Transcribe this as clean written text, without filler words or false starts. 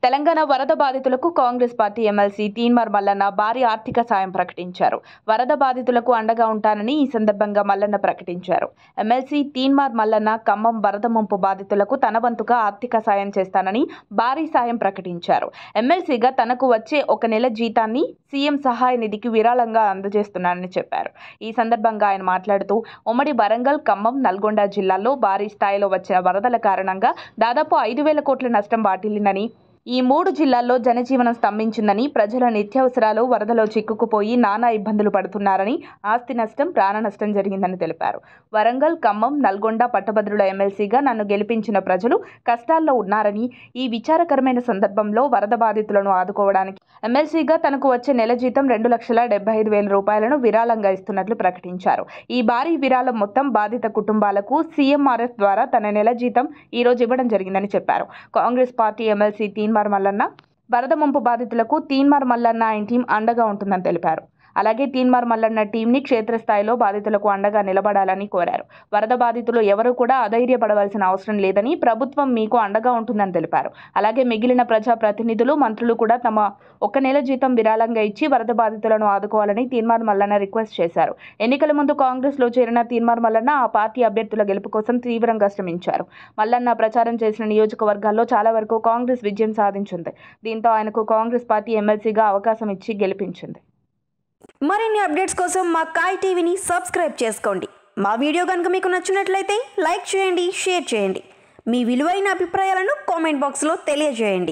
తెలంగాణ వరద బాధితులకు Congress party MLC Teenmar Mallanna భారీ ఆర్థిక సాయం ప్రకటించారు. వరద బాధితులకు అండగా ఉంటానని ఈ సందర్భంగా మల్లన్న ప్రకటించారు. ఎమ్మెల్సీ తీన్మార్ మల్లన్న ఖమ్మం వరద ముంపు బాధితులకు తన వంతుగా ఆర్థిక సాయం చేస్తానని భారీ సాయం ప్రకటించారు. ఎమ్మెల్సీగా తనకు వచ్చే 1 నెల జీతాన్ని సీఎం సహాయ నిధికి విరాళంగా అందజేస్తున్నానని చెప్పారు. ఈ సందర్భంగా ఆయన మాట్లాడుతూ ఉమ్మడి వరంగల్, ఖమ్మం, నల్గొండ జిల్లాల్లో భారీ స్థాయిలో వచ్చిన వరదల కారణంగా దాదాపు 5,000 కోట్ల నష్టం వాటిల్లిందని, ఈ 3 జిల్లాల్లో జనజీవనం స్తంభించిందని, ప్రజల నిత్యావసరాలు వరదలో చిక్కుకుపోయి నానా ఇబ్బందులు పడుతున్నారని, ఆస్తి నష్టం, ప్రాణ నష్టం జరిగిందని తెలిపారు. వరంగల్, ఖమ్మం, నల్గొండ పట్టభద్రుల ఎమ్మెల్సీగా నన్ను గెలిపించిన ప్రజలు కష్టాల్లో ఉన్నారని, ఈ విచారకరమైన సందర్భంలో వరద బాధితులను ఆదుకోవడానికి ఎమ్మెల్సీగా తనకు వచ్చే నెల జీతం 2,75,000 రూపాయలను విరాళంగా ఇస్తున్నట్లు ప్రకటించారు. ఈ భారీ విరాళం మొత్తం బాధిత కుటుంబాలకు సీఎంఆర్ఎఫ్ ద్వారా తన నెల జీతం ఈ రోజు ఇవ్వడం జరిగిందని చెప్పారు. కాంగ్రెస్ పార్టీ ఎమ్మెల్సీ తీన్మార్ మల్లన్న వరద ముంపు బాధితులకు తీన్మార్ మల్లన్న ఆయన టీం అండగా ఉంటుందని తెలిపారు. అలాగే తీన్మార్ మల్లన్న టీంని క్షేత్రస్థాయిలో బాధితులకు అండగా నిలబడాలని కోరారు. వరద బాధితులు ఎవరూ కూడా అధైర్యపడవలసిన అవసరం లేదని, ప్రభుత్వం మీకు అండగా ఉంటుందని తెలిపారు. అలాగే మిగిలిన ప్రజా ప్రతినిధులు, మంత్రులు కూడా తమ 1 నెల జీతం విరాళంగా ఇచ్చి వరద బాధితులను ఆదుకోవాలని తీన్మార్ మల్లన్న రిక్వెస్ట్ చేశారు. ఎన్నికల ముందు కాంగ్రెస్లో చేరిన తీన్మార్ మల్లన్న ఆ పార్టీ అభ్యర్థుల గెలుపు కోసం తీవ్రంగా శ్రమించారు. మల్లన్న ప్రచారం చేసిన నియోజకవర్గాల్లో చాలా వరకు కాంగ్రెస్ విజయం సాధించింది. దీంతో ఆయనకు కాంగ్రెస్ పార్టీ ఎమ్మెల్సీగా అవకాశం ఇచ్చి గెలిపించింది. మరిన్ని అప్డేట్స్ కోసం మా కాయ్ టీవీని సబ్స్క్రైబ్ చేసుకోండి. మా వీడియో కనుక మీకు నచ్చినట్లయితే లైక్ చేయండి, షేర్ చేయండి. మీ విలువైన అభిప్రాయాలను కామెంట్ బాక్స్లో తెలియజేయండి.